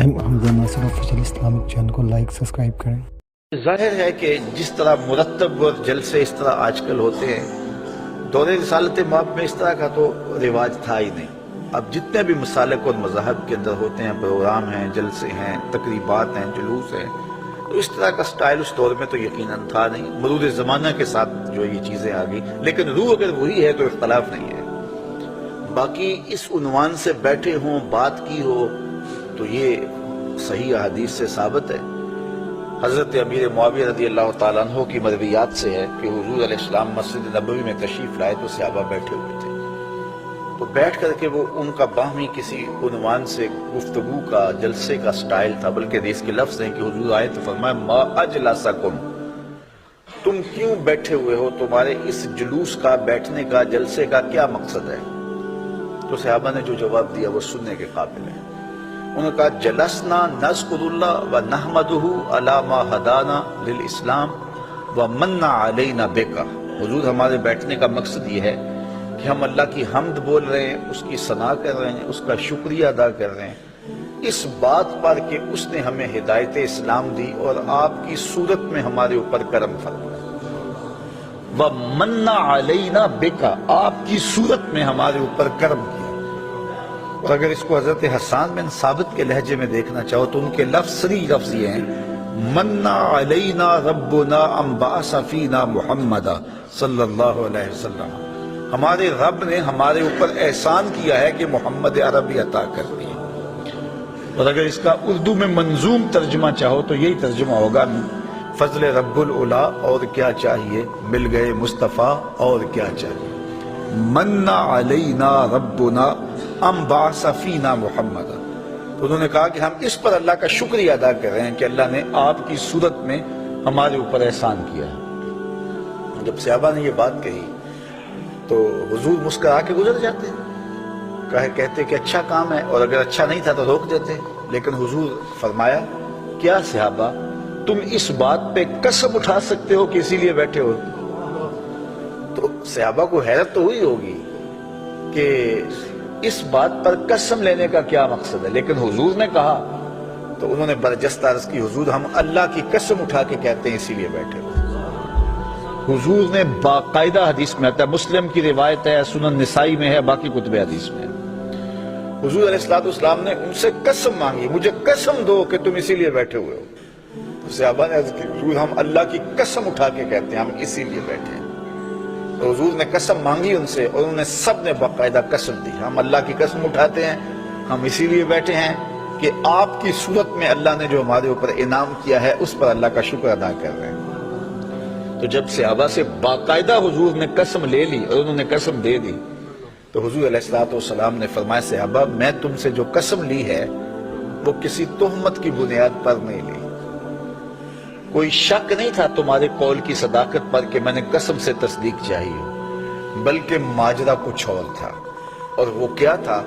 حمزہ ناصر official Islamic channel کو like subscribe کریں۔ ظاہر ہے کہ جس طرح مرتب اور جلسے اس طرح آج کل ہوتے ہیں، دور رسالت مآب میں اس طرح کا تو رواج تھا ہی نہیں۔ اب جتنے بھی مسالک اور مذاہب کے اندر ہوتے ہیں، پروگرام ہیں، جلسے ہیں، تقریبات ہیں، جلوس ہیں، تو اس طرح کا سٹائل اس دور میں تو یقیناً تھا نہیں۔ مرور زمانہ کے ساتھ جو یہ چیزیں آ گئی، لیکن روح اگر وہی ہے تو اختلاف نہیں ہے۔ باقی اس عنوان سے بیٹھے ہوں، بات کی ہو، تو یہ صحیح احادیث سے ثابت ہے۔ حضرت امیر معاویہ رضی اللہ تعالیٰ عنہ کی مرویات سے ہے کہ حضور علیہ السلام مسجد نبوی میں تشریف لائے تو صحابہ بیٹھے ہوئے تھے، تو بیٹھ کر کے وہ ان کا باہمی کسی عنوان سے گفتگو کا، جلسے کا سٹائل تھا، بلکہ حدیث کے لفظ ہیں کہ حضور آئے تو فرمایا ما اجلسکم، تم کیوں بیٹھے ہوئے ہو، تمہارے اس جلوس کا، بیٹھنے کا، جلسے کا کیا مقصد ہے؟ تو صحابہ نے جو جواب دیا وہ سننے کے قابل ہے۔ انہوں نے کہا جلسنا نذکر اللہ و نحمدہ علی ما ہدانا للاسلام و من علینا بکا، حضور ہمارے بیٹھنے کا مقصد یہ ہے کہ ہم اللہ کی حمد بول رہے ہیں، اس کی ثنا کر رہے ہیں، اس کا شکریہ ادا کر رہے ہیں اس بات پر کہ اس نے ہمیں ہدایت اسلام دی اور آپ کی صورت میں ہمارے اوپر کرم فرمایا، وَمَنَّ عَلَيْنَا بِكَ، آپ کی صورت میں ہمارے اوپر کرم کیا۔ اور اگر اس کو حضرت حسان بن ثابت کے لہجے میں دیکھنا چاہو تو ان کے لفظ یہ ہیں مَنَّ عَلَيْنَا رَبُّنَا أَن بَعَثَ فِينَا مُحَمَّدًا صلی اللہ علیہ وسلم، ہمارے رب نے ہمارے اوپر احسان کیا ہے کہ محمد عربی عطا کر دی۔ اور اگر اس کا اردو میں منظوم ترجمہ چاہو تو یہی ترجمہ ہوگا فضل رب العلا، اور کیا چاہیے، مل گئے مصطفیٰ، اور کیا چاہیے۔ من علینا ربنا ام بعث فینا محمد، انہوں نے کہا کہ ہم اس پر اللہ کا شکریہ ادا کر رہے ہیں کہ اللہ نے آپ کی صورت میں ہمارے اوپر احسان کیا ہے۔ جب صحابہ نے یہ بات کہی تو حضور مسکرا کے گزر جاتے، کہتے کہ اچھا کام ہے، اور اگر اچھا نہیں تھا تو روک دیتے، لیکن حضور فرمایا کیا صحابہ تم اس بات پہ قسم اٹھا سکتے ہو کہ اسی لیے بیٹھے ہو؟ تو صحابہ کو حیرت تو ہوئی ہوگی کہ اس بات پر قسم لینے کا کیا مقصد ہے، لیکن حضور نے کہا تو انہوں نے برجستہ عرض کی حضور ہم اللہ کی قسم اٹھا کے کہتے ہیں اسی لیے بیٹھے ہو۔ حضور نے باقاعدہ حدیث میں آتا ہے، مسلم کی روایت ہے، سنن نسائی میں ہے، باقی کتب حدیث میں ہے، حضور علیہ السلام نے ان سے قسم مانگی، مجھے قسم دو کہ تم اسی لیے بیٹھے ہوئے ہو۔ صحابہ نے عرض کی حضور ہم اللہ کی قسم اٹھا کے کہتے ہیں ہم اسی لیے بیٹھے ہیں۔ تو حضور نے قسم مانگی ان سے، اور انہوں نے سب نے باقاعدہ قسم دی، ہم اللہ کی قسم اٹھاتے ہیں، ہم اسی لیے بیٹھے ہیں کہ آپ کی صورت میں اللہ نے جو ہمارے اوپر انعام کیا ہے اس پر اللہ کا شکر ادا کر رہے ہیں۔ تو جب صحابہ سے باقاعدہ حضور نے قسم لے لی اور انہوں نے قسم دے دی تو حضور علیہ السلام نے فرمایا صحابہ میں تم سے جو قسم لی ہے وہ کسی تہمت کی بنیاد پر نہیں لی، کوئی شک نہیں تھا تمہارے قول کی صداقت پر کہ میں نے قسم سے تصدیق چاہی ہو، بلکہ ماجرا کچھ اور تھا، اور وہ کیا تھا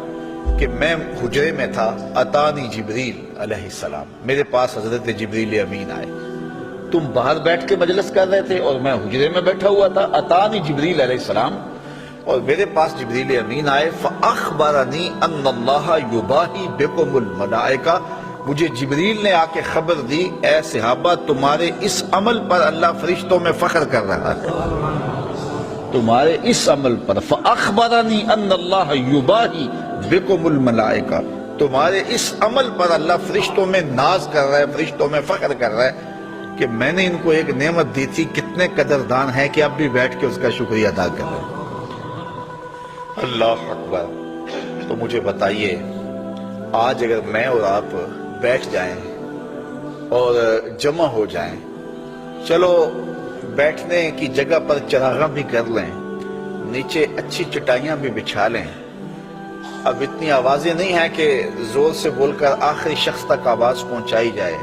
کہ میں حجرے میں تھا، اتانی جبریل علیہ السلام، میرے پاس حضرت جبریل امین آئے، تم باہر بیٹھ کے مجلس کر رہے تھے اور میں حجرے میں بیٹھا ہوا تھا، اتانی جبریل علیہ السلام، اور میرے پاس جبریل امین آئے، فاخبرنی ان اللہ یباہی بکم الملائکہ، مجھے جبریل نے آ کے خبر دی اے صحابہ تمہارے اس عمل پر اللہ فرشتوں میں فخر کر رہا ہے، تمہارے اس عمل پر، فاخبرنی ان اللہ یباہی بکم الملائکہ، تمہارے اس عمل پر اللہ فرشتوں میں ناز کر رہا ہے، فرشتوں میں فخر کر رہا ہے کہ میں نے ان کو ایک نعمت دی تھی، کتنے قدردان ہیں کہ اب بھی بیٹھ کے اس کا شکریہ ادا کر رہے ہیں۔ اللہ اکبر۔ تو مجھے بتائیے آج اگر میں اور آپ بیٹھ جائیں اور جمع ہو جائیں، چلو بیٹھنے کی جگہ پر چراغاں بھی کر لیں، نیچے اچھی چٹائیاں بھی بچھا لیں، اب اتنی آوازیں نہیں ہیں کہ زور سے بول کر آخری شخص تک آواز پہنچائی جائے،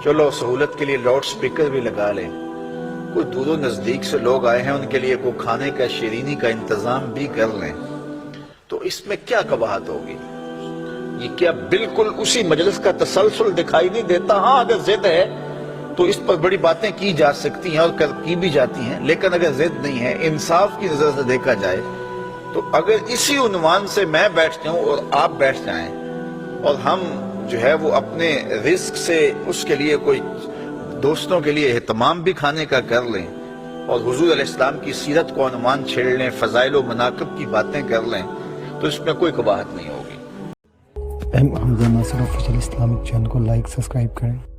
چلو سہولت کے لیے لاؤڈ سپیکر بھی لگا لیں، کوئی دور و نزدیک سے لوگ آئے ہیں ان کے لیے کوئی کھانے کا، شیرینی کا انتظام بھی کر لیں، تو اس میں کیا قباحت ہوگی؟ یہ کیا بالکل اسی مجلس کا تسلسل دکھائی نہیں دیتا؟ ہاں اگر ضد ہے تو اس پر بڑی باتیں کی جا سکتی ہیں اور کی بھی جاتی ہیں، لیکن اگر ضد نہیں ہے، انصاف کی نظر سے دیکھا جائے تو اگر اسی عنوان سے میں بیٹھ جاؤں اور آپ بیٹھ جائیں اور ہم جو ہے وہ اپنے رزق سے اس کے لیے کوئی دوستوں کے لیے اہتمام بھی کھانے کا کر لیں اور حضور علیہ السلام کی سیرت کو عنوان چھیڑ لیں، فضائل و مناقب کی باتیں کر لیں، تو اس میں کوئی قباحت نہیں ہوگی۔ ایم حمزہ ناصر آفیشیل اسلامک چینل کو لائک سبسکرائب کریں۔